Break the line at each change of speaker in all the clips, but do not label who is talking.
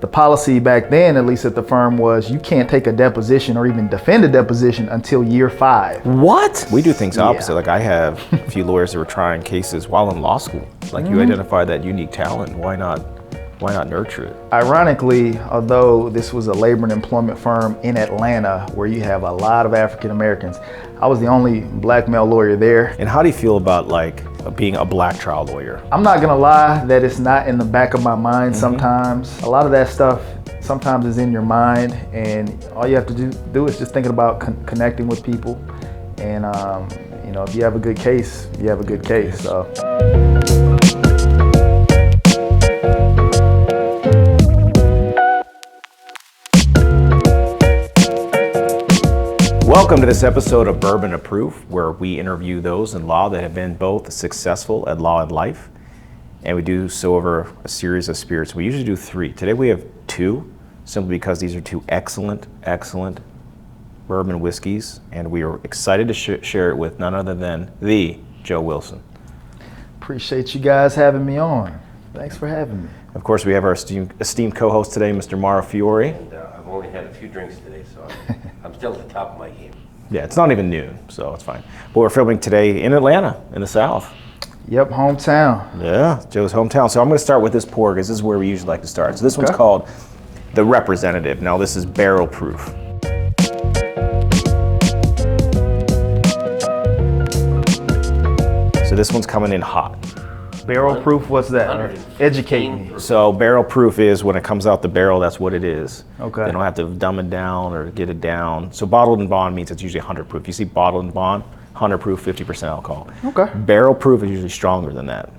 The policy back then, at least at the firm, was you can't take a deposition or even defend a deposition until year 5.
What? We do things opposite. Like I have a few lawyers that were trying cases while in law school. Like you identify that unique talent, why not nurture it?
Ironically, although this was a labor and employment firm in Atlanta where you have a lot of African Americans, I was the only black male lawyer there.
And how do you feel about like being a black trial lawyer?
I'm not gonna lie that it's not in the back of my mind sometimes. A lot of that stuff sometimes is in your mind, and all you have to do is just thinking about connecting with people. And if you have a good case, you have a good case. So.
Welcome to this episode of Bourbon of Proof, where we interview those in law that have been both successful at law and life. And we do so over a series of spirits. We usually do 3. Today we have 2, simply because these are 2 excellent bourbon whiskeys. And we are excited to share it with none other than the Joe Wilson.
Appreciate you guys having me on. Thanks for having me.
Of course, we have our esteemed co-host today, Mr. Mauro Fiore.
And I've only had a few drinks today, so I'm still at the top of my game.
Yeah, it's not even noon, so it's fine. But we're filming today in Atlanta, in the South.
Yep, hometown.
Yeah, Joe's hometown. So I'm going to start with this pour because this is where we usually like to start. So this one's called the Representative. Now this is barrel proof. So this one's coming in hot.
Barrel proof, what's that? Educate me.
So barrel proof is when it comes out the barrel, that's what it is.
Okay.
They don't have to dumb it down or get it down. So bottled and bond means it's usually 100 proof. You see bottled and bond, 100 proof, 50% alcohol.
Okay.
Barrel proof is usually stronger than that.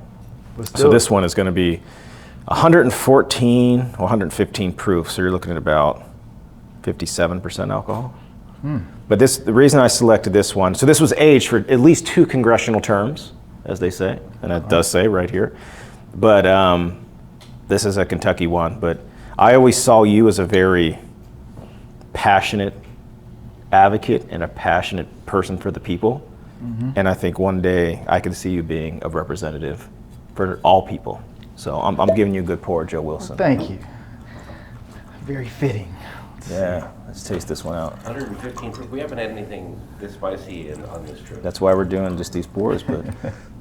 So this one is going to be 114 or 115 proof. So you're looking at about 57% alcohol. But the reason I selected this one, so this was aged for at least 2 congressional terms, as they say, and it does say right here. But this is a Kentucky one. But I always saw you as a very passionate advocate and a passionate person for the people. And I think one day I could see you being a representative for all people. So I'm giving you a good pour, Joe Wilson.
Thank you. Very fitting.
Let's taste this one out.
115 proof. We haven't had anything this spicy on this trip.
That's why we're doing just these pours, but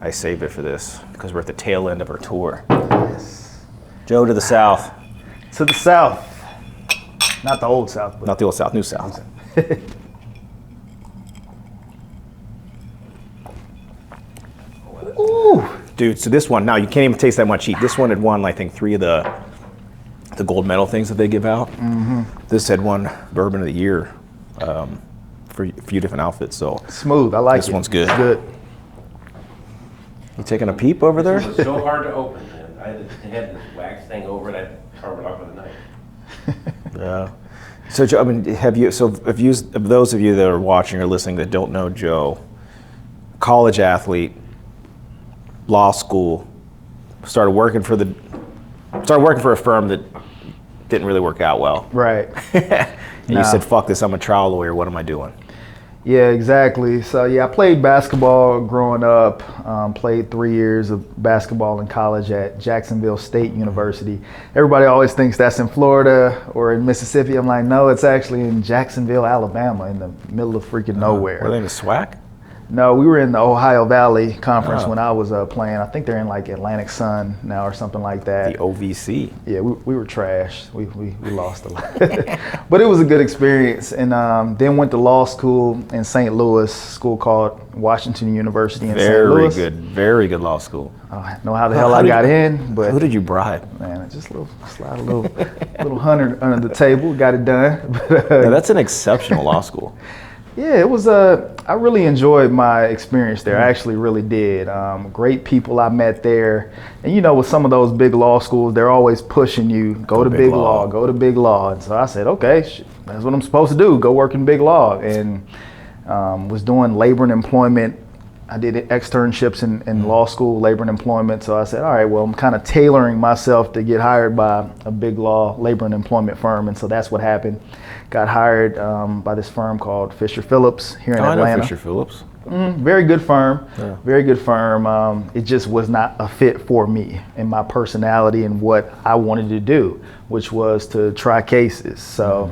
I saved it for this because we're at the tail end of our tour.
Yes.
Joe, to the South.
To the South. Not the old South, but
Not the old South, new South.
Ooh.
Dude, so this one, now you can't even taste that much heat. This one had won, I think, 3 of the gold medal things that they give out. This had won Bourbon of the Year for a few different outfits. So
Smooth, I like it.
This one's good.
It's good.
You taking a peep over there?
It was so hard to open, and I had this wax thing over it. I carved it off with a knife.
Yeah. So, Joe, I mean, if those of you that are watching or listening that don't know Joe, college athlete, law school, started working for a firm that didn't really work out well.
Right.
And you said, fuck this, I'm a trial lawyer, what am I doing?
Yeah, exactly. So yeah, I played basketball growing up, played 3 years of basketball in college at Jacksonville State University. Everybody always thinks that's in Florida or in Mississippi. I'm like, no, it's actually in Jacksonville, Alabama, in the middle of freaking nowhere.
Were they in the SWAC?
No, we were in the Ohio Valley Conference when I was playing. I think they're in like Atlantic Sun now or something like that.
The OVC.
Yeah, we were trash. We lost a lot. But it was a good experience. And then went to law school in St. Louis, school called Washington University in St. Louis.
Very good law school.
I don't know how the hell I got in, but
who did you bribe?
Man, just slide a little $100 under the table, got it done.
Yeah, that's an exceptional law school.
Yeah, it was I really enjoyed my experience there. I actually really did. Great people I met there. And with some of those big law schools, they're always pushing you, go to big law, go to big law. And so I said, okay, that's what I'm supposed to do, go work in big law. And was doing labor and employment. I did externships in law school, labor and employment. So I said, all right, well, I'm kind of tailoring myself to get hired by a big law labor and employment firm. And so that's what happened. Got hired by this firm called Fisher Phillips here in Atlanta.
I know Fisher Phillips.
Very good firm.
Yeah.
Very good firm. It just was not a fit for me and my personality and what I wanted to do, which was to try cases. So,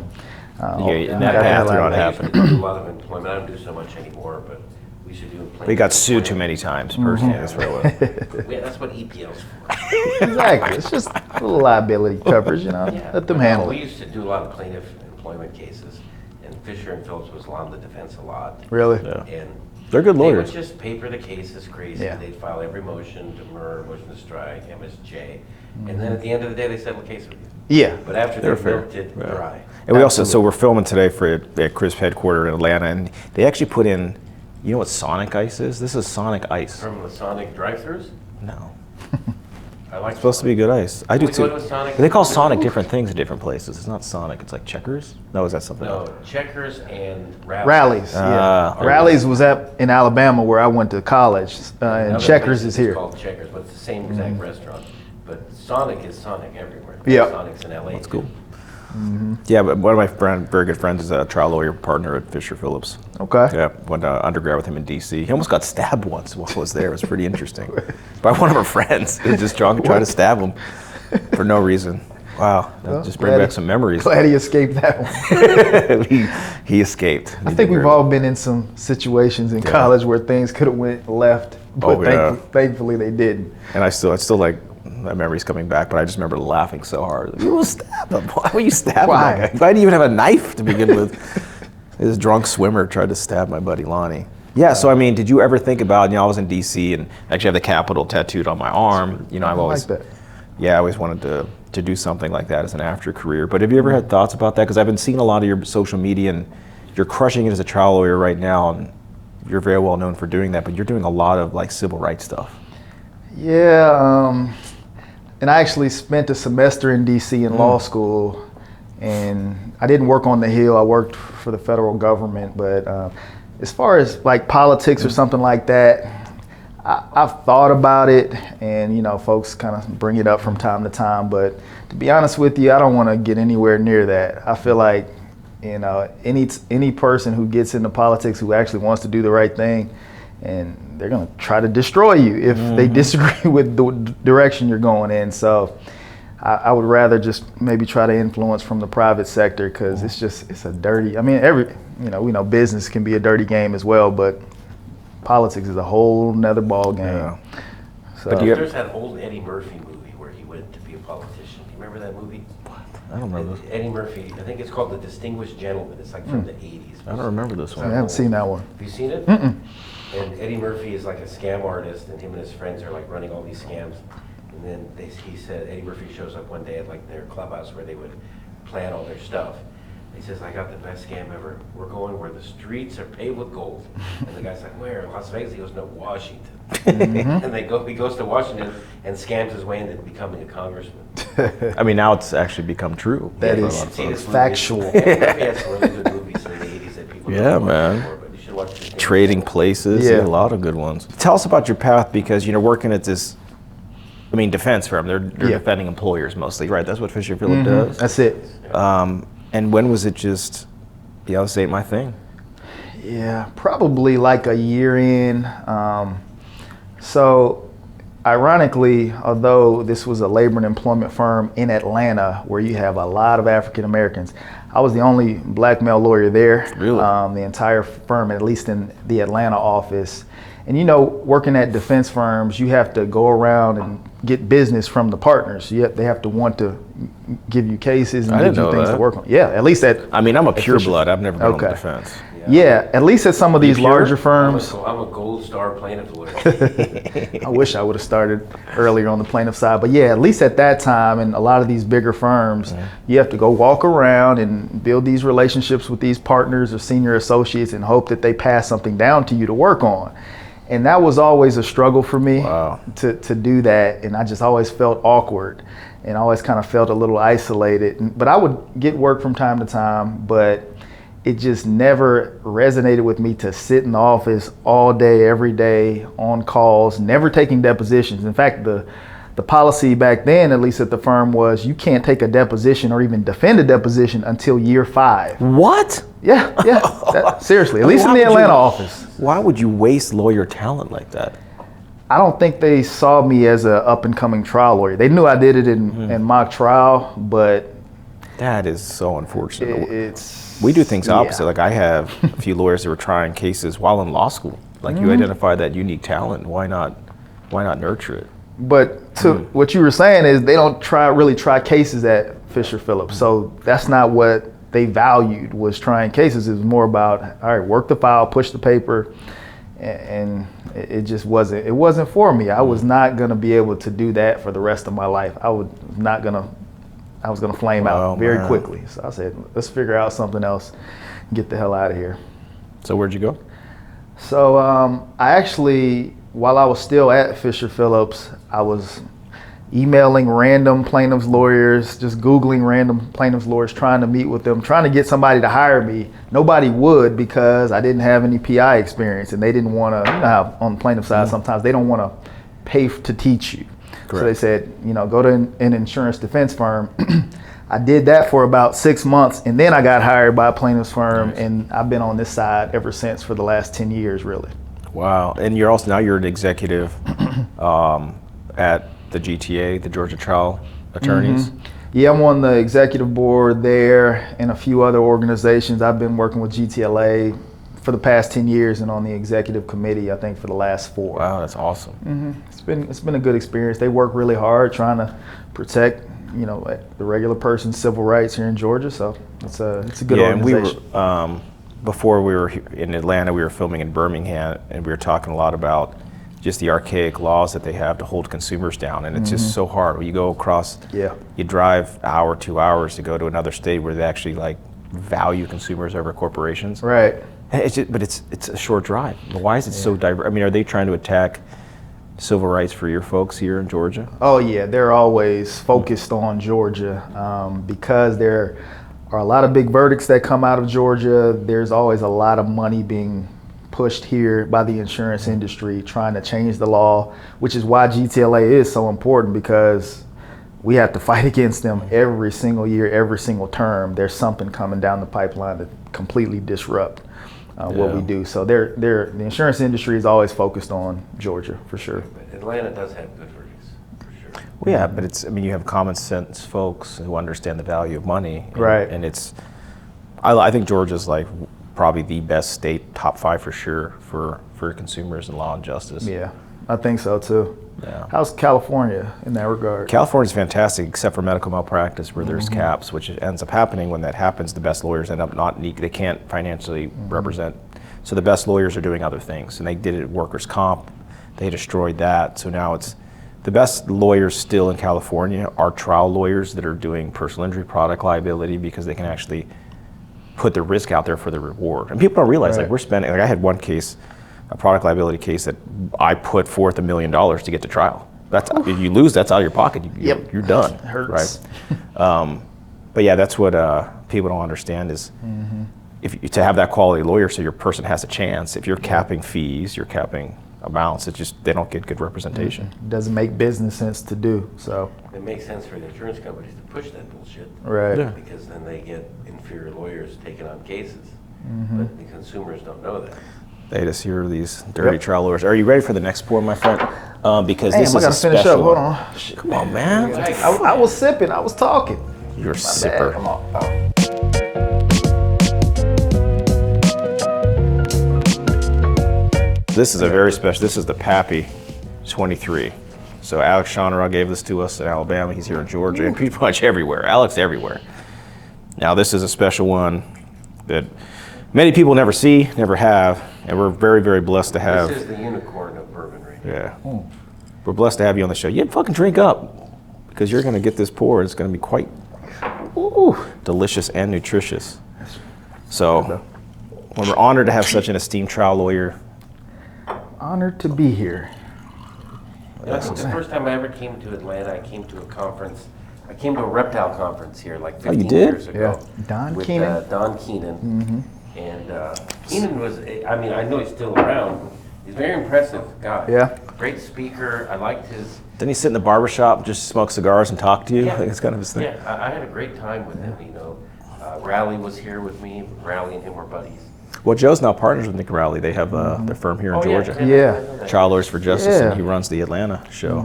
in that path, you're not happy.
I used to do a lot of employment. I don't do so much anymore, but we should do employment.
We got sued too many times personally. That's
That's what EPL's for.
Exactly. It's just a little liability coverage, Let them handle
We
it.
used to do a lot of plaintiff employment cases, and Fisher and Phillips was on the defense a lot.
Really?
Yeah.
And
They're good lawyers.
They would just paper the cases crazy.
Yeah.
They'd file every motion, demur, motion to strike, MSJ, and then at the end of the day, they settle the case with you.
Yeah.
But after
They're
they
fair.
milked it
Yeah.
dry.
And we also, so we're filming today at Crisp headquarters in Atlanta, and they actually put in, you know what Sonic Ice is? This is Sonic Ice.
From the Sonic drive-thrus,
No.
I like
It's supposed to be good ice. I do
We go
too.
to Sonic-
They call Sonic different things in different places. It's not Sonic, it's like Checkers? No, is that something else?
No, checkers and rallies.
Rallies, yeah.
Ah.
Rallies was in Alabama where I went to college, and
Another
Checkers
place
is here.
called Checkers, but it's the same exact restaurant. But Sonic is Sonic everywhere.
Yeah.
Sonic's in LA.
That's cool. Yeah, but one of my very good friends is a trial lawyer partner at Fisher Phillips.
Okay.
Yeah, went to undergrad with him in D.C. He almost got stabbed once while I was there. It was pretty interesting. By one of our friends. He was just drunk and tried to stab him for no reason. Wow, that just bring
glad
back
he-
some memories.
Glad he escaped that one.
he escaped.
I think we've all been in some situations in college where things could have went left, but
Oh, yeah.
thankfully they didn't.
And I still like, that memory's coming back, but I just remember laughing so hard. You will stab him. Why would you stab
Why?
him? If I didn't even have a knife to begin with. This drunk swimmer tried to stab my buddy Lonnie. Yeah, so I mean, did you ever think about, I was in DC and actually have the Capitol tattooed on my arm. I've always,
like that.
yeah, I always wanted to do something like that as an after career. But have you ever had thoughts about that? Because I've been seeing a lot of your social media and you're crushing it as a trial lawyer right now. And you're very well known for doing that, but you're doing a lot of like civil rights stuff.
Yeah, and I actually spent a semester in DC in law school, and I didn't work on the Hill. I worked for the federal government, but as far as like politics or something like that, I've thought about it, and folks kind of bring it up from time to time. But to be honest with you, I don't want to get anywhere near that. I feel like any person who gets into politics who actually wants to do the right thing, and they're going to try to destroy you if they disagree with the direction you're going in. So I would rather just maybe try to influence from the private sector, because it's a dirty, we know business can be a dirty game as well, but politics is a whole nother ball game.
Yeah.
So,
But do you-
There's that old Eddie Murphy movie where he went to be a politician. Do you remember that movie?
I don't remember.
Eddie Murphy, I think it's called The Distinguished Gentleman. It's like from the 80s.
I don't remember this
I
one.
haven't seen that one.
Have you seen it? And Eddie Murphy is like a scam artist, and him and his friends are like running all these scams. And then he said, Eddie Murphy shows up one day at like their clubhouse where they would plan all their stuff. He says, I got the best scam ever. We're going where the streets are paved with gold. And the guy's like, where? Las Vegas? He goes, no, Washington. And he goes to Washington and scams his way into becoming a congressman.
I mean, now it's actually become true.
That
Yeah,
is
you should see this movie.
factual.
Eddie Murphy had some really good movies in the 80s that people
Yeah,
don't watch
man.
anymore, but you should watch Distinguished
Trading
Gentleman.
places,
Yeah.
a lot of good ones. Tell us about your path, because working at this, defense firm. They're
Yeah.
defending employers mostly, right? That's what Fisher Phillips does.
That's it.
And when was it just, this ain't my thing?
Yeah, probably like a year in. So, ironically, although this was a labor and employment firm in Atlanta where you have a lot of African Americans, I was the only black male lawyer there.
Really?
The entire firm, at least in the Atlanta office. And working at defense firms, you have to go around and get business from the partners. They have to want to give you cases and
I
give
didn't
you
know
things
that.
to work on. Yeah, at least at
I'm a pure
Fisher.
blood. I've never been on the
Okay.
defense.
Yeah, at least at some of these
pure?
larger firms.
I'm a gold star plaintiff lawyer.
I wish I would have started earlier on the plaintiff side, but yeah, at least at that time, in a lot of these bigger firms, you have to go walk around and build these relationships with these partners or senior associates and hope that they pass something down to you to work on. And that was always a struggle for me.
Wow.
to do that, and I just always felt awkward and always kind of felt a little isolated. But I would get work from time to time, but it just never resonated with me to sit in the office all day, every day, on calls, never taking depositions. In fact, the the policy back then, at least at the firm, was you can't take a deposition or even defend a deposition until year 5.
What?
Yeah. Seriously, at least in the Atlanta office.
Why would you waste lawyer talent like that?
I don't think they saw me as a up and coming trial lawyer. They knew I did it in mock trial, but
that is so unfortunate.
We
do things opposite. Like I have a few lawyers that were trying cases while in law school. Like you identify that unique talent. Why not nurture it?
But to what you were saying is they don't really try cases at Fisher Phillips. So that's not what they valued, was trying cases. It was more about, all right, work the file, push the paper, and it just wasn't for me. I was not going to be able to do that for the rest of my life. I was going to flame out very quickly. So I said, let's figure out something else and get the hell out of here.
So where'd you go?
So I actually, while I was still at Fisher Phillips, I was emailing random plaintiffs lawyers, just Googling random plaintiffs lawyers, trying to meet with them, trying to get somebody to hire me. Nobody would, because I didn't have any PI experience, and they didn't want to, you know how on the plaintiff side sometimes they don't want to pay to teach you. Correct. So they said, go to an insurance defense firm. I did that for about 6 months, and then I got hired by a plaintiff's firm, and I've been on this side ever since for the last 10 years, really. Wow.
And you're an executive at the GTA, the Georgia Trial Attorneys.
Yeah, I'm on the executive board there and a few other organizations. I've been working with GTLA for the past 10 years and on the executive committee, I think, for the last 4.
Wow, that's awesome.
It's been a good experience. They work really hard trying to protect, the regular person's civil rights here in Georgia. So it's a good organization.
And we were, before we were in Atlanta, we were filming in Birmingham, and we were talking a lot about just the archaic laws that they have to hold consumers down, and it's just so hard. When you go across, you drive an hour, 2 hours to go to another state where they actually value consumers over corporations.
Right.
And it's a short drive. Why is it so diverse? I mean, are they trying to attack civil rights for your folks here in Georgia?
Oh yeah, they're always focused on Georgia because there are a lot of big verdicts that come out of Georgia. There's always a lot of money being pushed here by the insurance industry trying to change the law, which is why GTLA is so important, because we have to fight against them every single year, every single term. There's something coming down the pipeline to completely disrupt what we do. So the insurance industry is always focused on Georgia, for sure.
But Atlanta does have good verdicts, for sure.
Well, yeah, but you have common sense folks who understand the value of money.
Right.
And I think Georgia's probably the best state, top 5 for sure, for consumers and law and justice.
Yeah, I think so too.
Yeah.
How's California in that regard?
California's fantastic, except for medical malpractice, where there's caps, which ends up happening. When that happens, the best lawyers end up they can't financially represent. So the best lawyers are doing other things, and they did it at workers' comp. They destroyed that. So now it's the best lawyers still in California are trial lawyers that are doing personal injury, product liability, because they can actually put the risk out there for the reward. And people don't realize, we're spending, I had one case, a product liability case, that I put forth $1 million to get to trial. That's if you lose, that's out of your pocket. You're done. It
hurts.
Right? But yeah, that's what people don't understand is to have that quality lawyer, so your person has a chance. If you're capping fees, you're capping amounts, it's just they don't get good representation.
It doesn't make business sense to do. So
it makes sense for the insurance companies to push that bullshit,
right? Yeah.
Because then they get inferior lawyers taking on cases, but the consumers don't know that.
They just hear these dirty trial lawyers. Are you ready for the next pour, my friend? Because this is
I gotta
a special.
finish up. Hold on. Shit.
Come on, man.
I was sipping. I was talking.
You're a sipper.
Come on.
This is a very special. This is the Pappy 23. So Alex Shonera gave this to us in Alabama. He's here in Georgia and pretty much everywhere. Alex everywhere. Now this is a special one that many people never see, never have, and we're very, very blessed to have.
This is the unicorn of bourbon right here.
Yeah. We're blessed to have you on the show. You fucking drink up, because you're going to get this pour. It's going to be quite delicious and nutritious. So we're honored to have such an esteemed trial lawyer.
Honored to be here.
The first time I ever came to Atlanta, I came to a conference. I came to a reptile conference here like 15 years ago.
Yeah. Don
with
Keenan.
Don Keenan. And Keenan was, I know he's still around. He's a very impressive guy.
Yeah.
Great speaker. I liked his.
Didn't he sit in the barber shop, just smoke cigars and talk to you?
Yeah.
I think it's kind of his thing.
Yeah, I had a great time with him. You know, Rowley was here with me. Rowley and him were buddies.
Well, Joe's now partners with Nick Rowley. They have their firm here in Georgia.
Yeah.
Child Lawyers for Justice, and he runs the Atlanta show.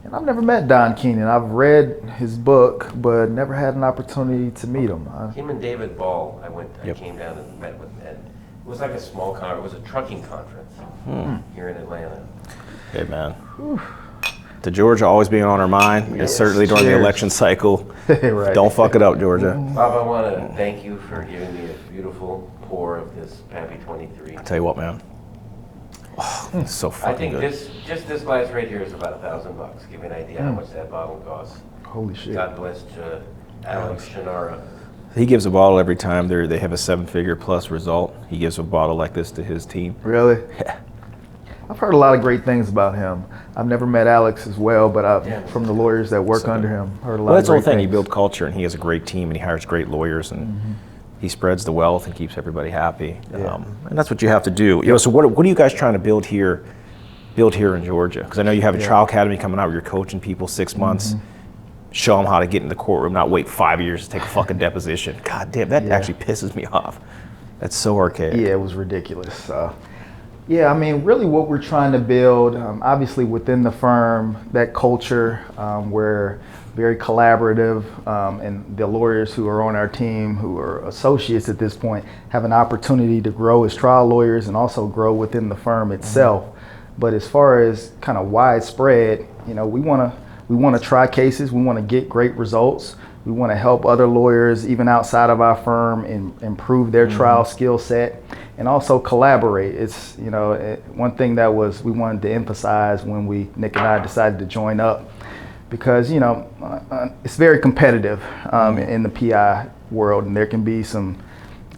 And I've never met Don Keenan. I've read his book, but never had an opportunity to meet him.
Him and David Ball, I came down and met with them. It was like a small conference. It was a trucking conference here in Atlanta.
Hey, man. To Georgia always being on our mind,
Yes,
certainly during the
cheers.
election cycle.
Right.
Don't fuck it up, Georgia.
Bob, I want to thank you for giving me a beautiful pour of this Pappy 23.
I'll tell you what, man. Oh, it's so
I
fucking
think
good.
this glass right here is about $1,000. Give you an idea how much that bottle costs.
Holy shit.
God bless Alex Shannara.
He gives a bottle every time they have a 7-figure plus result. He gives a bottle like this to his team.
Really?
Yeah.
I've heard a lot of great things about him. I've never met Alex as well, but from the lawyers that work under him, heard a lot
Well, that's the
of
whole
great
thing. He
things.
builds culture, and he has a great team, and he hires great lawyers, and he spreads the wealth and keeps everybody happy.
Yeah.
And that's what you have to do. You know, so what are you guys trying to build here in Georgia? Because I know you have a trial academy coming out where you're coaching people 6 months. Show them how to get in the courtroom, not wait 5 years to take a fucking deposition. God damn, that actually pisses me off. That's so archaic.
Yeah, it was ridiculous. Yeah, I mean, really what we're trying to build, obviously within the firm, that culture where very collaborative, and the lawyers who are on our team, who are associates at this point, have an opportunity to grow as trial lawyers and also grow within the firm itself. But as far as kind of widespread, you know, we want to try cases, we want to get great results. We want to help other lawyers, even outside of our firm, improve their trial skill set, and also collaborate. It's, you know, one thing that we wanted to emphasize when Nick and I decided to join up, because, you know, it's very competitive in the PI world, and there can be some,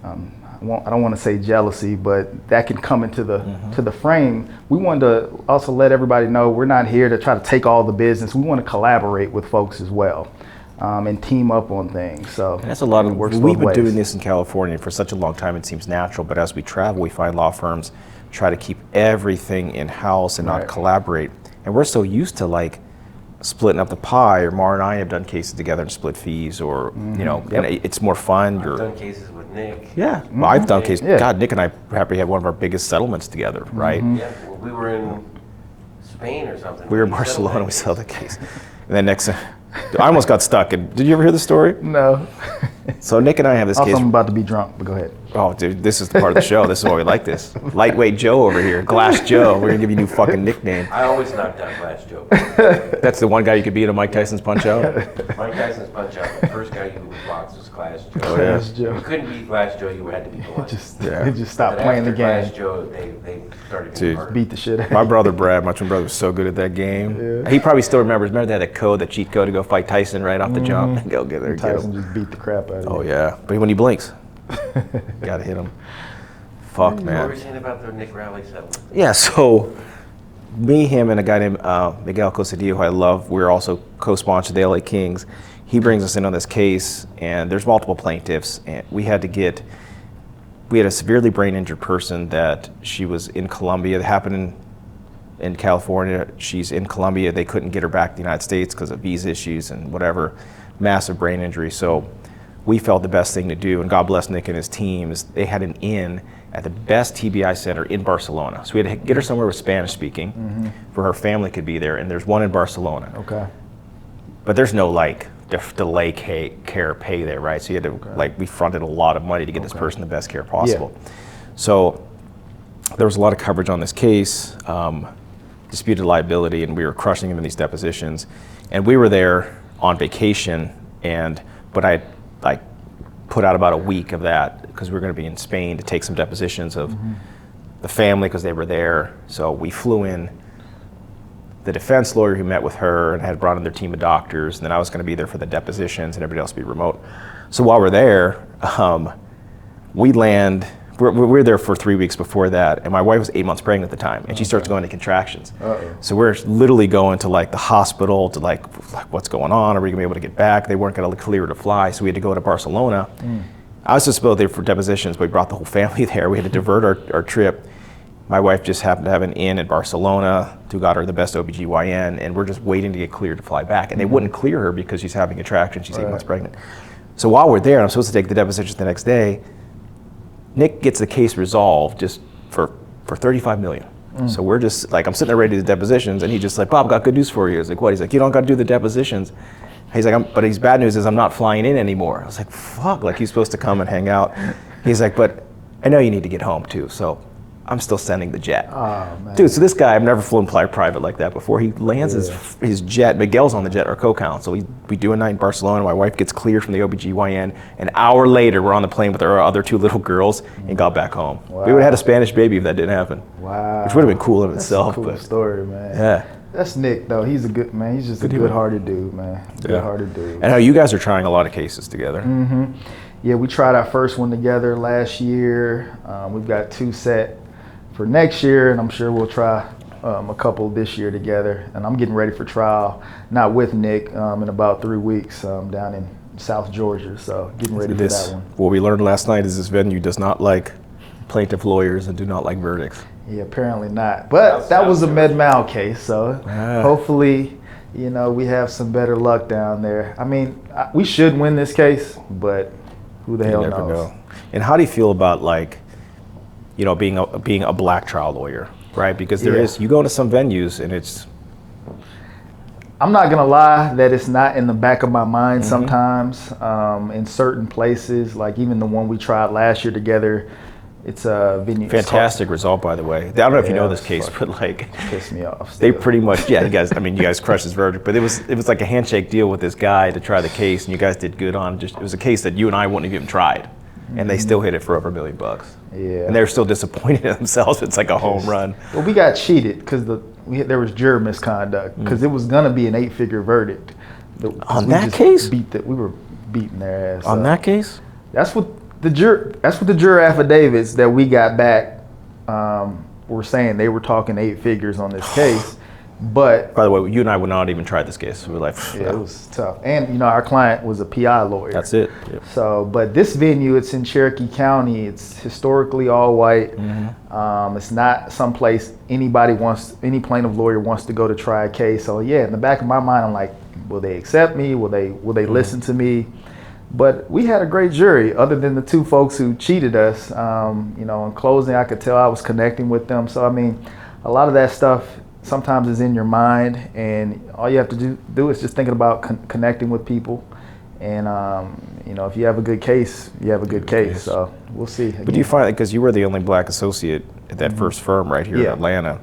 I don't want to say jealousy, but that can come into the frame. We wanted to also let everybody know we're not here to try to take all the business. We want to collaborate with folks as well. And team up on things. So
And that's a lot of
works
we've
both
been
ways.
doing this in California for such a long time. It seems natural, but as we travel, we find law firms try to keep everything in house and not collaborate. And we're so used to like splitting up the pie. Or Mara and I have done cases together and split fees, or you know, and it's more fun.
I've done cases with Nick.
Yeah, well, I've done cases.
Yeah.
God, Nick and I probably had one of our biggest settlements together, right?
Yeah, well, we were in Spain or something.
We were in Barcelona. We settled the case, and then next. I almost got stuck. And did you ever hear the story?
No.
So Nick and I have this
Also,
case.
I'm about to be drunk, but go ahead.
Oh, dude, this is the part of the show. This is why we like this. Lightweight Joe over here, Glass Joe. We're gonna give you a new fucking nickname.
I always knocked out Glass Joe.
That's the one guy you could beat at Mike Tyson's Punch Out.
Mike Tyson's Punch Out, the first guy you would box was Glass Joe.
Oh, yeah.
Glass Joe.
You couldn't beat Glass Joe, you had to beat Glass.
They just stopped
But
playing the
after
game.
Glass Joe, they started
Dude.
being harder.
Beat the shit out.
My brother Brad, my twin brother, was so good at that game.
Yeah.
He probably still remembers. Remember they had a code, that cheat code to go fight Tyson right off the jump. Go get there, get
Tyson
him.
just beat the crap out of
Oh
you.
yeah, but when he blinks, gotta hit him. Fuck,
What were
man.
you saying about the Nick Rowley settlement?
Yeah, so me, him, and a guy named Miguel Cosadillo, who I love, we're also co-sponsored the LA Kings. He brings us in on this case, and there's multiple plaintiffs, and we had a severely brain injured person that she was in Colombia. It happened in California. She's in Colombia. They couldn't get her back to the United States because of visa issues and whatever, massive brain injury. So we felt the best thing to do, and God bless Nick and his team, is they had an inn at the best TBI center in Barcelona. So we had to get her somewhere with Spanish speaking, for her family could be there, and there's one in Barcelona.
Okay.
But there's no like delay care pay there, right? So you had to we fronted a lot of money to get this person the best care possible. So there was a lot of coverage on this case, disputed liability, and we were crushing him in these depositions. And we were there on vacation, but I put out about a week of that because we were going to be in Spain to take some depositions of the family because they were there. So we flew in the defense lawyer who met with her and had brought in their team of doctors, and then I was going to be there for the depositions and everybody else would be remote. So while we're there, we land. We're there for 3 weeks before that, and my wife was 8 months pregnant at the time, and she starts going to contractions. So we're literally going to the hospital to what's going on? Are we gonna be able to get back? They weren't gonna clear her to fly, so we had to go to I was just supposed there for depositions, but we brought the whole family there. We had to divert our trip. My wife just happened to have an in at Barcelona who got her the best OBGYN, and we're just waiting to get cleared to fly back. And they wouldn't clear her because she's having a contraction, she's 8 months pregnant. So while we're there, I'm supposed to take the depositions the next day, Nick gets the case resolved just for 35 million. So we're just like, I'm sitting there ready to do the depositions, and he's just like, Bob, got good news for you. I was like, what? He's like, you don't got to do the depositions. He's like, but his bad news is I'm not flying in anymore. I was like, fuck, like he's supposed to come and hang out. He's like, but I know you need to get home too, so I'm still sending the jet.
Oh, man.
Dude, so this guy, I've never flown private like that before. He lands his jet, Miguel's on the jet, our co-counsel. We do a night in Barcelona, my wife gets cleared from the OBGYN. An hour later, we're on the plane with our other 2 little girls and got back home.
Wow.
We would have had a Spanish baby if that didn't happen.
Wow.
Which would have been cool in
That's
itself.
a cool story, man.
Yeah.
That's Nick, though. He's a good man. He's just a good-hearted dude, man. Good-hearted dude.
And how you guys are trying a lot of cases together.
Yeah, we tried our first one together last year. We've got 2 set for next year, and I'm sure we'll try a couple this year together. And I'm getting ready for trial, not with Nick, in about 3 weeks down in South Georgia. So getting ready for that one.
What we learned last night is this venue does not like plaintiff lawyers and do not like verdicts.
Yeah, apparently not. But that was a Med-Mal case, so hopefully, you know, we have some better luck down there. I mean, we should win this case, but who the hell knows?
And how do you feel about, like, you know, being a black trial lawyer, right? Because there is, you go into some venues and it's.
I'm not gonna lie that it's not in the back of my mind sometimes. In certain places, like even the one we tried last year together, it's a venue.
Fantastic result, by the way. I don't know if you know this case, but like,
pissed me off.
They pretty much, you guys. I mean, you guys crushed his verdict, but it was like a handshake deal with this guy to try the case, and you guys did good on. It was a case that you and I wouldn't have even tried, and they still hit it for over $1 million.
Yeah.
And they're still disappointed in themselves. It's like a home run.
Well, we got cheated because there was juror misconduct because it was gonna be an 8-figure verdict.
On that case?
We were beating their ass.
On that case?
That's what the juror affidavits that we got back were saying. They were talking 8 figures on this case. But
by the way, you and I would not even try this case. We were like,
it was tough. And you know, our client was a PI lawyer.
That's it. Yep.
So, but this venue, it's in Cherokee County. It's historically all white. It's not someplace any plaintiff lawyer wants to go to try a case. So yeah, in the back of my mind, I'm like, will they accept me? Will they listen to me? But we had a great jury, other than the 2 folks who cheated us. You know, in closing, I could tell I was connecting with them. So I mean, a lot of that stuff sometimes is in your mind, and all you have to do is just thinking about connecting with people. And you know, if you have a good case, you have a good case. So we'll see. Again.
But do you find that because you were the only black associate at that first firm right here in Atlanta,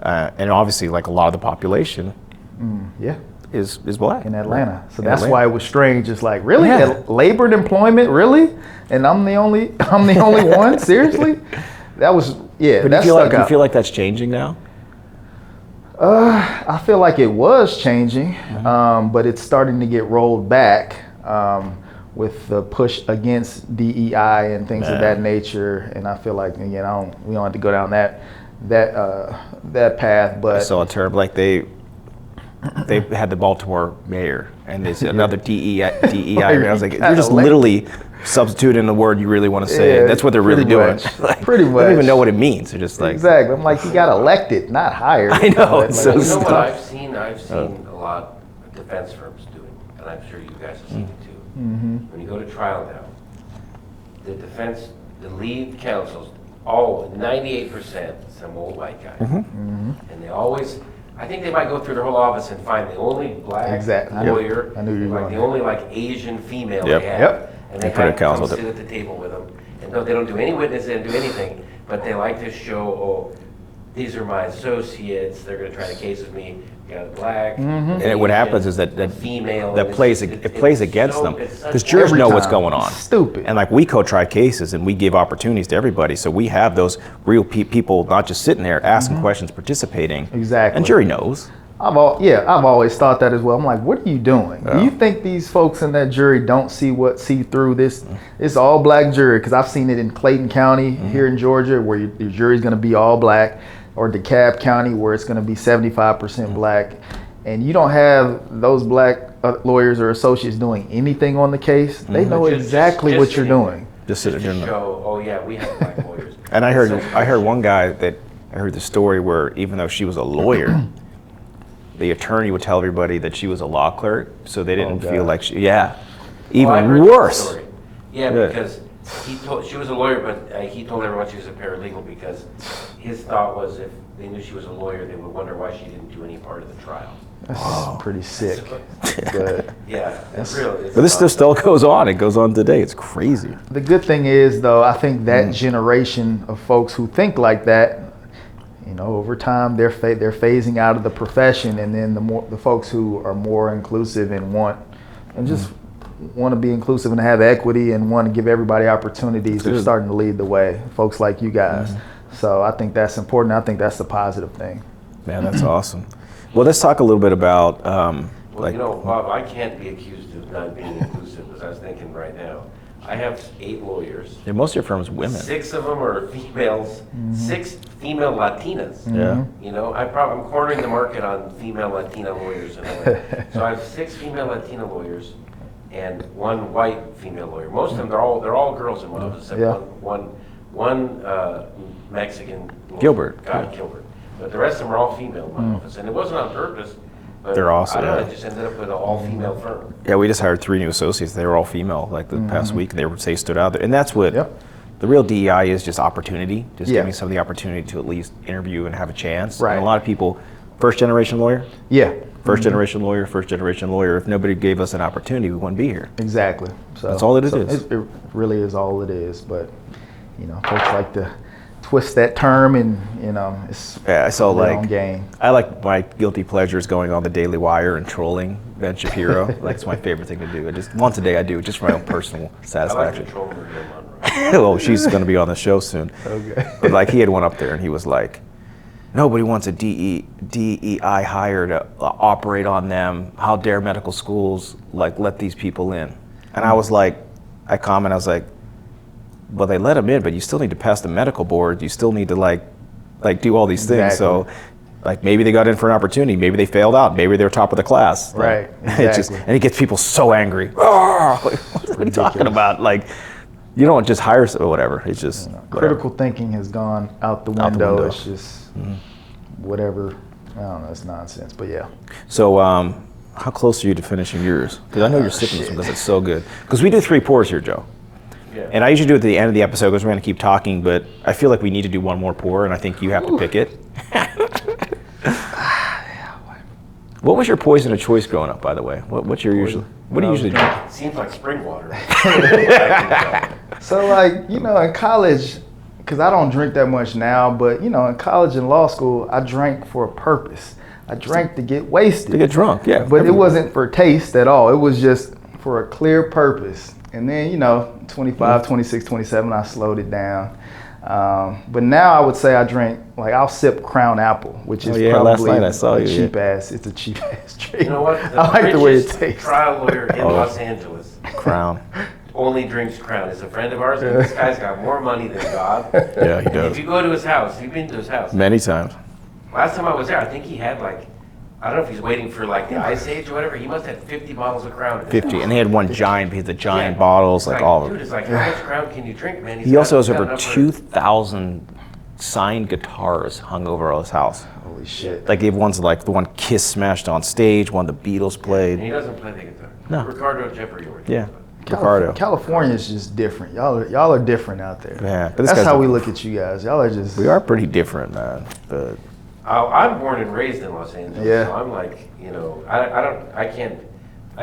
and obviously like a lot of the population, is black
in Atlanta. So that's why it was strange. It's like, really, labor and employment, really, and I'm the only one. Seriously, that was But
do you feel like that's changing now?
I feel like it was changing, but it's starting to get rolled back with the push against DEI and things of that nature. And I feel like, again, we don't have to go down that path. But
I saw a term like they had the Baltimore mayor, and there's another DEI. I was like, you're just literally substituting the word you really want to say. That's what they're really doing. Like,
pretty much.
They don't even know what it means. They're just like,
exactly. I'm like, he got elected, not hired.
I know.
It's
so
you know what I've seen a lot of defense firms doing, and I'm sure you guys have seen it too. When you go to trial now, the lead counsels, 98% some old white guy, and they always. I think they might go through their whole office and find the only black lawyer,
I knew you were
like the only Asian female they have. And they
kind of
come sit at the table with them. And no, they don't do any witnesses, they don't do anything, but they like to show, these are my associates, they're going to try the case with me. You got a black,
and what happens is that
female,
that plays against them because jurors know what's going on.
Stupid.
And like we co-try cases and we give opportunities to everybody, so we have those real people not just sitting there asking questions, participating.
Exactly.
And jury knows.
I've always thought that as well. I'm like, what are you doing? Do you think these folks in that jury don't see through this? It's all black jury, because I've seen it in Clayton County here in Georgia, where your jury's going to be all black, or DeKalb County, where it's going to be 75% black, and you don't have those black lawyers or associates doing anything on the case. They know exactly what you're doing.
Just sitting
to
there.
show, oh yeah, we have black lawyers.
And I heard one guy that I heard the story where even though she was a lawyer, the attorney would tell everybody that she was a law clerk, so they didn't feel like she. Yeah, even
I heard
worse.
that story. Yeah, because she was a lawyer, but he told everyone she was a paralegal because his thought was if they knew she was a lawyer, they would wonder why she didn't do any part of the trial.
That's pretty sick. But
yeah, it's real.
But this stuff still goes on. It goes on today. It's crazy.
the good thing is, though, I think that generation of folks who think like that, you know, over time they're phasing out of the profession, and then the folks who are more inclusive and want to be inclusive and have equity and want to give everybody opportunities are starting to lead the way. Folks like you guys. So I think that's important. I think that's a positive thing.
Man, that's awesome. Well, let's talk a little bit about
Well, you know, Bob, I can't be accused of not being inclusive, as I was thinking right now. I have 8 lawyers.
Yeah, most of your firm's women.
6 of them are females. 6 female Latinas.
Yeah.
You know, I'm cornering the market on female Latina lawyers in LA. So I have 6 female Latina lawyers and 1 white female lawyer. Most of them, they're all girls in my office, except one Mexican lawyer,
Gilbert.
Gilbert. But the rest of them are all female in my office, and it wasn't on purpose. But
They're awesome.
I don't know, I just ended up with an all-female firm.
Yeah, we just hired 3 new associates. They were all female like the past week, and they stood out there. And that's what the real DEI is, just opportunity, just giving some of the opportunity to at least interview and have a chance.
Right.
And a lot of people, first-generation lawyer?
Yeah.
First-generation lawyer, first-generation lawyer. If nobody gave us an opportunity, we wouldn't be here.
Exactly. So
That's all it is.
It really is all it is. But, you know, folks like to twist that term, and you know, it's
I saw
their
like
own game.
I like my guilty pleasures going on the Daily Wire and trolling Ben Shapiro. Like it's my favorite thing to do. I just once a day I do, just for my own personal
I like
satisfaction.
to troll Maria Monroe.
Well, she's going to be on the show soon.
Okay.
But like he had one up there, and he was like, "Nobody wants a DEI hire to operate on them. How dare medical schools like let these people in?" And I was like, I was like, well, they let them in, but you still need to pass the medical board. You still need to like do all these things.
Exactly.
So, like maybe they got in for an opportunity. Maybe they failed out. Maybe they're top of the class.
Right.
Like,
Exactly.
and it gets people so angry. Oh, like, what are you talking about? Like, you don't just hire or whatever. It's just
Critical thinking has gone out the window.
window.
It's just whatever. I don't know. It's nonsense. But yeah.
So, how close are you to finishing yours? Because I know you're sipping this one because it's so good. Because we do 3 pours here, Joe.
Yeah.
And I usually do it at the end of the episode because we're going to keep talking, but I feel like we need to do one more pour, and I think you have to pick it. What was your poison of choice growing up, by the way? What do you usually drink?
It seems like spring water.
So like, you know, in college, because I don't drink that much now, but you know, in college and law school, I drank for a purpose. I drank to get wasted.
To get drunk, yeah.
But it wasn't for taste at all. It was just for a clear purpose. And then, you know, 25, 26, 27, I slowed it down. But now I would say I drink, like I'll sip Crown Apple, which is
last
probably
night I saw
a
you,
cheap ass. It's a cheap ass drink.
You know what?
I like the way it
richest
tastes.
trial lawyer in Los Angeles
Crown.
only drinks Crown. He's a friend of ours, and this guy's got more money than God.
Yeah, he
If
does.
you go to his house, you've been to his house.
Many times.
Last time I was there, I think he had like, I don't know if he's waiting for like the Ice Age or whatever. He must have 50 bottles of Crown. in his
50.
house.
And they had one giant piece of giant
Yeah.
bottles,
It's
like all of
dude,
them.
it's like, how much Crown can you drink, man?
He also has
got
over
enough for-
2,000 signed guitars hung over his house.
Holy shit.
Like they have ones like the one Kiss smashed on stage, one the Beatles
And
played.
he doesn't play the guitar.
No.
Ricardo Jeffrey York.
Yeah. Ricardo.
California is just different. Y'all are different out there.
Yeah, but this
That's
guy's
how
a-
we look at you guys. Y'all are just.
We are pretty different, man. But
I'm born and raised in Los Angeles,
Yeah.
so I'm like, you know, I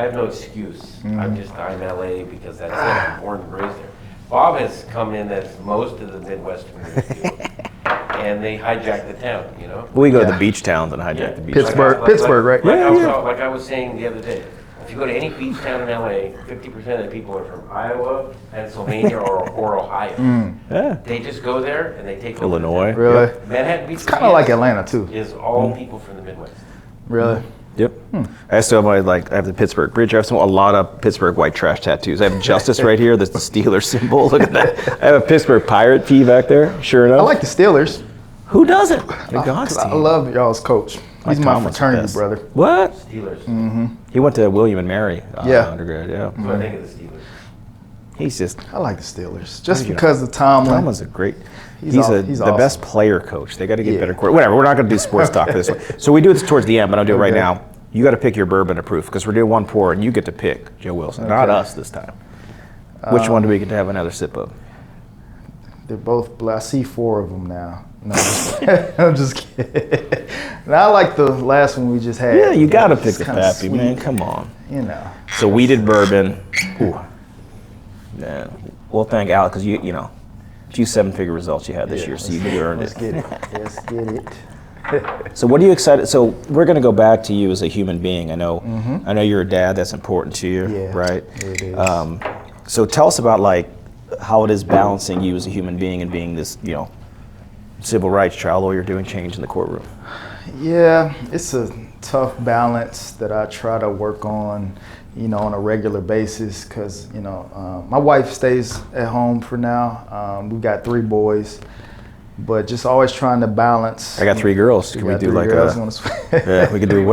have no excuse.
Mm-hmm.
I'm LA because that's it. I'm born and raised there. Bob has come in as most of the Midwesterners do, and they hijack the town, you know?
we go to
Yeah.
the beach towns and hijack the beach.
Pittsburgh. Pittsburgh, right?
Like I was saying the other day, if you go to any beach town in LA, 50% of the people are from Iowa, Pennsylvania, or Ohio.
Yeah.
They just go there and they take over the
Illinois.
town.
Really?
Manhattan Beach
It's kind of like Atlanta too.
is all people from the Midwest.
Really?
Yep. I still have I have the Pittsburgh Bridge. I have a lot of Pittsburgh white trash tattoos. I have Justice right here. That's the Steelers symbol. Look at that. I have a Pittsburgh Pirate P back there. Sure enough.
I like the Steelers.
Who doesn't? The God's
'Cause I
team.
love y'all's coach. He's my
Tomlin's the
fraternity
best.
brother.
What?
Steelers.
He went to William and Mary
Yeah.
undergrad. Yeah.
That's what I think of the Steelers.
He's just.
I like the Steelers just because of Tomlin.
Tomlin's a great. He's
awesome.
the best player coach. They got to get better. Whatever. We're not going to do sports talk for this one. So we do this towards the end, but I'll do it right now. You got to pick your Bourbon of Proof because we're doing one pour, and you get to pick Joe Wilson, not us this time. Which one do we get to have another sip of?
They're both. I see 4 of them now. No, I'm just kidding. And I like the last one we just had.
Yeah, you got to pick the Pappy, man. Come on.
You know.
So we did bourbon. Ooh. Yeah. We'll thank Alec because you know, a few 7-figure results you had this year, so you earned it.
Let's get it. Let's get it.
So what are you excited? So we're going to go back to you as a human being. I know you're a dad. That's important to you, right?
It is.
So tell us about like how it is balancing you as a human being and being this, civil rights trial lawyer doing change in the courtroom.
Yeah, it's a tough balance that I try to work on, on a regular basis because, my wife stays at home for now. We've got 3 boys, but just always trying to balance.
I got 3 girls. Can we do like yeah, we could do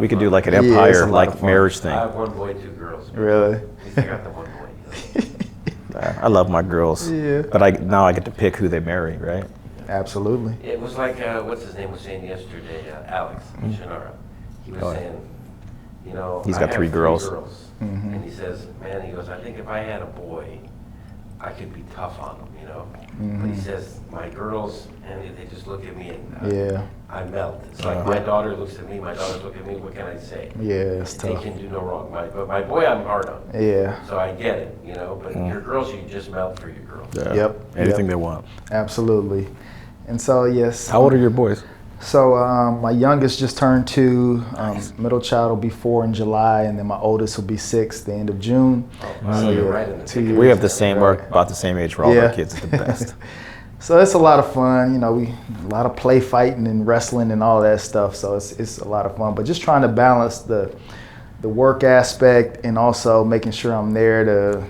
we could do like an empire like marriage thing.
I have 1 boy, 2 girls.
Really?
At least I got the 1 boy.
I love my girls, but now I get to pick who they marry, right?
Absolutely.
It was like, what's his name was saying yesterday, Alex Shinara. He was saying,
he's got
I have
3 girls.
And he says, man, he goes, I think if I had a boy, I could be tough on them, But he says, my girls, and they just look at me and I melt. It's like my daughter looks at me, my daughters look at me, what can I say?
Yeah, it's tough.
They can do no wrong. But my boy, I'm hard on.
Yeah.
So I get it, but your girls, you just melt for your girls.
Yeah.
Yep.
Anything they want.
Absolutely. And so, yes.
How old are your boys?
So my youngest just turned 2, middle child will be 4 in July, and then my oldest will be 6 the end of June.
So you're right in the
2 years.
We have the same, we're about the same age for all our kids. It's the best.
So it's a lot of fun, a lot of play fighting and wrestling and all that stuff. So it's a lot of fun, but just trying to balance the work aspect and also making sure I'm there to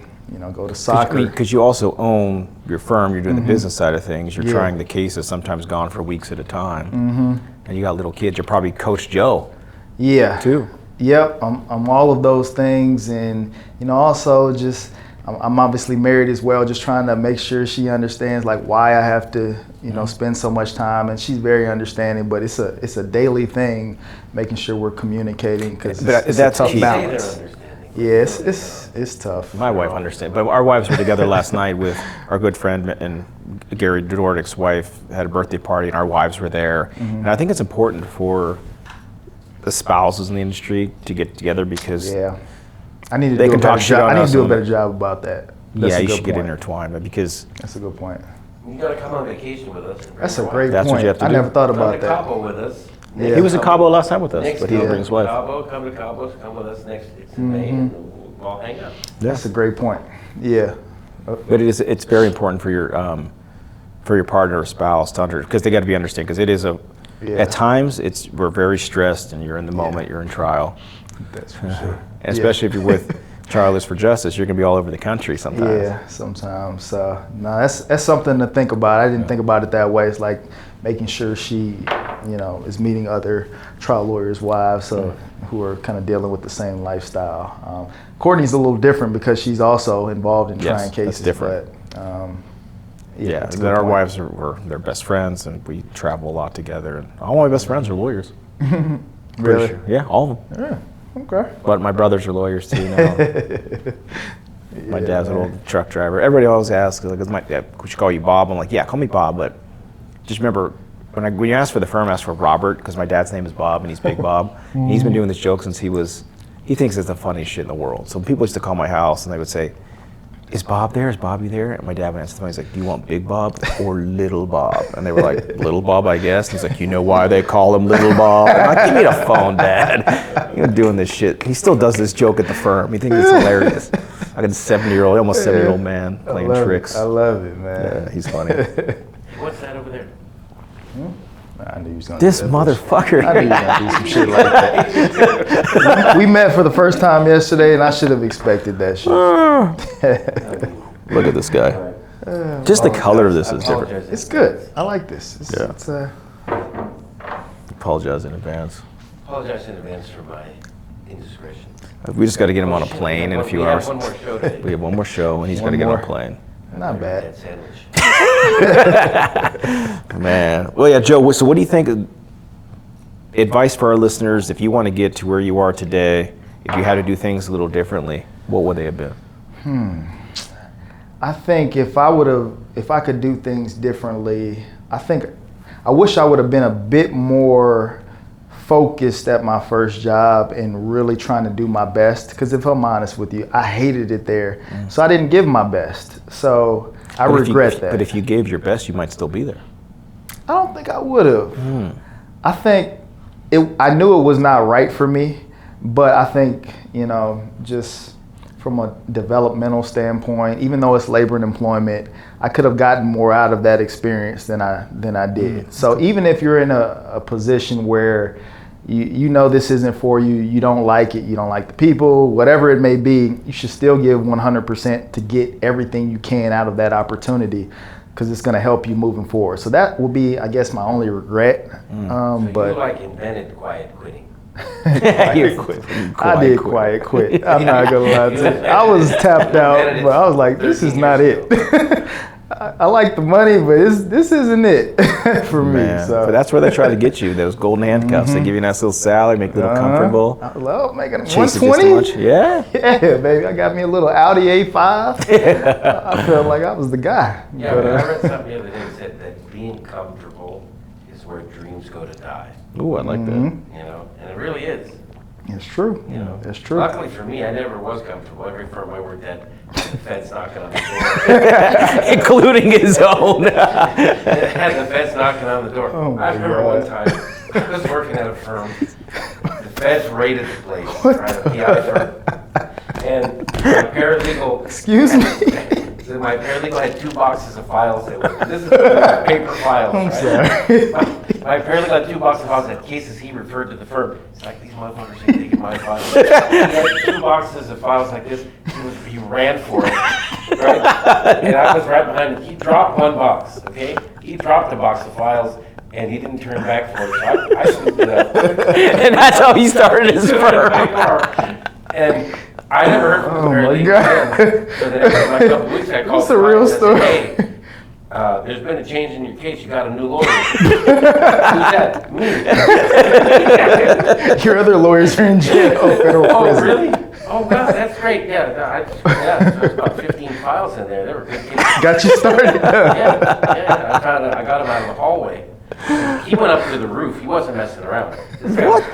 go to soccer.
Because you also own your firm, you're doing the business side of things, you're trying the cases, sometimes gone for weeks at a time, and you got little kids, you're probably Coach Joe.
Yeah.
Too.
Yep, I'm all of those things, and also just I'm obviously married as well, just trying to make sure she understands like why I have to spend so much time, and she's very understanding, but it's a daily thing, making sure we're communicating because it's a tough balance. Yeah, it's tough.
My wife understands, but our wives were together last night with our good friend and Gary Dordik's wife had a birthday party, and our wives were there. And I think it's important for the spouses in the industry to get together because
I need to do a better job. I need to do a better job about that.
Yeah, you should get intertwined, but because
that's a good point.
You got to come on vacation with us.
That's a great
point. What you have to
I
do.
never thought about
that.
that.
Cabo with us.
Yeah. He was in Cabo last time with us, but he didn't bring his wife.
Come to Cabo, come with us next. It's in May, and we'll all hang out.
That's a great point. Yeah.
But it's very important for your partner or spouse to because they got to be understanding because it is at times we're very stressed and you're in the moment, you're in trial.
That's for sure.
And especially if you're with Charlies for Justice, you're gonna be all over the country sometimes.
Yeah, sometimes. No, that's something to think about. I didn't think about it that way. It's like making sure she, is meeting other trial lawyers' wives who are kind of dealing with the same lifestyle. Courtney's a little different because she's also involved in trying cases.
That's different. But our wives they're best friends, and we travel a lot together. And all my best friends are lawyers.
Really?
Sure. Yeah, all of them.
Yeah. Okay.
But my brothers are lawyers too now. My dad's an old truck driver. Everybody always asks, like, we should call you Bob. I'm like, yeah, call me Bob, but just remember, when you ask for the firm, ask for Robert, because my dad's name is Bob, and he's Big Bob. And he's been doing this joke since he thinks it's the funniest shit in the world. So people used to call my house, and they would say, is Bob there? Is Bobby there? And my dad would answer them. He's like, do you want Big Bob or Little Bob? And they were like, Little Bob, I guess. And he's like, you know why they call him Little Bob? And I'm like, give me the phone, Dad. You're doing this shit. He still does this joke at the firm. He thinks it's hilarious. I got a almost 70-year-old man playing tricks.
I love it, man.
Yeah, he's funny.
What's that over there?
I knew he was gonna
This motherfucker.
I knew he was gonna do some shit like that. We met for the first time yesterday, and I should have expected that shit.
Look at this guy. Just the color of this is different.
It's good. I like this. It's
Apologize in advance.
Apologize in advance for my indiscretion.
We just got to get him on a plane in a few hours.
We have one more show today.
We have one more show, and he's got to get on a plane.
Not bad.
That sandwich.
Man. Well, yeah, Joe, so what do you think, advice for our listeners, if you want to get to where you are today, if you had to do things a little differently, what would they have been?
I think if I could do things differently, I wish I would have been a bit more focused at my first job and really trying to do my best. Because if I'm honest with you, I hated it there. So I didn't give my best. So I regret that.
But if you gave your best, you might still be there.
I don't think I would have. I think I knew it was not right for me, but I think, just from a developmental standpoint, even though it's labor and employment, I could have gotten more out of that experience than I did. So even if you're in a position where you know this isn't for you, you don't like it, you don't like the people, whatever it may be, you should still give 100% to get everything you can out of that opportunity, because it's going to help you moving forward. So that will be, I guess, my only regret.
So
but
you invented quiet quitting.
I did quiet quit. I'm not gonna lie to you. I was tapped out, but I was like, this is not it. I like the money, but this isn't it for me. So
But that's where they try to get you, those golden handcuffs. They give you a nice little salary, make it a little comfortable.
I love making
Chase it just too
120.
much. Yeah.
Yeah, baby. I got me a little Audi A5. I felt like I was the guy.
Yeah,
But,
I read something the other day that said that being comfortable is where dreams go to die.
Ooh, I like that.
And it really is.
it's true. It's true.
Luckily for me, I never was comfortable. Every firm I worked at, the feds knocking on the door.
Including his own.
It had the feds knocking on the door.
Oh my
I remember
God.
one time, I was working at a firm. The feds raided the place, right, a PI firm. And my paralegal...
Excuse me?
My paralegal had 2 boxes of files. This is paper files,
I'm
right?
sorry.
My paralegal had 2 boxes of files that cases he referred to the firm. It's like, these motherfuckers ain't taking my files. He had 2 boxes of files like this. He ran for it, right? And I was right behind him. He dropped 1 box, okay? He dropped a box of files, and he didn't turn back for it. So I scooped it up.
And that's how he started his firm.
And I never heard from the
Oh my
paralegal
God.
again. So then after a couple of weeks, I called
That's a
the
real
client and I
story.
said, hey, there's been a change in your case. You got a new lawyer. Who's that? Me.
Your other lawyers are in jail, federal
Oh,
prison.
really? Oh, wow, that's great. Yeah, so there's about 15 files in there. They were good kids.
Got you started.
Yeah. I got him out of the hallway. He went up to the roof. He wasn't messing around. This guy was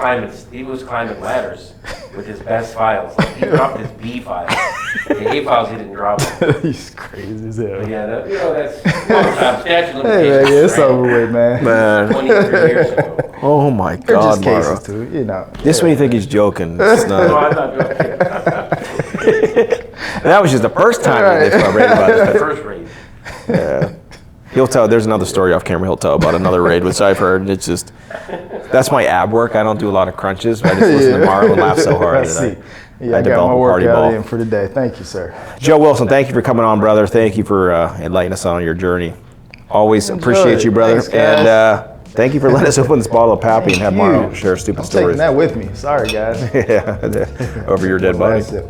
climbing ladders with his best files. Like, he dropped his B files. The A files he didn't drop.
He's crazy as hell.
But yeah, that's long time. Statute of
Hey, man,
limitations.
it's over with, man.
Man.
23 years ago.
Oh my
They're
God,
just
Mara.
cases, too,
This one you think he's joking. It's
No,
not.
I'm not joking.
That was just the first time
Right.
they read about
The
it.
first raid.
Yeah. He'll tell, there's another story off camera he'll tell about another raid, which I've heard, and it's just, that's my ab work. I don't do a lot of crunches, but I just listen to Mara and laugh so hard
I
that
see.
I
Yeah, I got
develop
my
a party
workout
ball.
in for today. Thank you, sir.
Joe Wilson, thank you for coming on, brother. Thank you for enlightening us on your journey. Always
Enjoy
appreciate
it.
you, brother.
Thanks, guys.
And thank you for letting us open this bottle of Pappy and have Mara share stupid
I'm
stories.
taking that with me. Sorry, guys.
Yeah, over your dead body.
Last sip.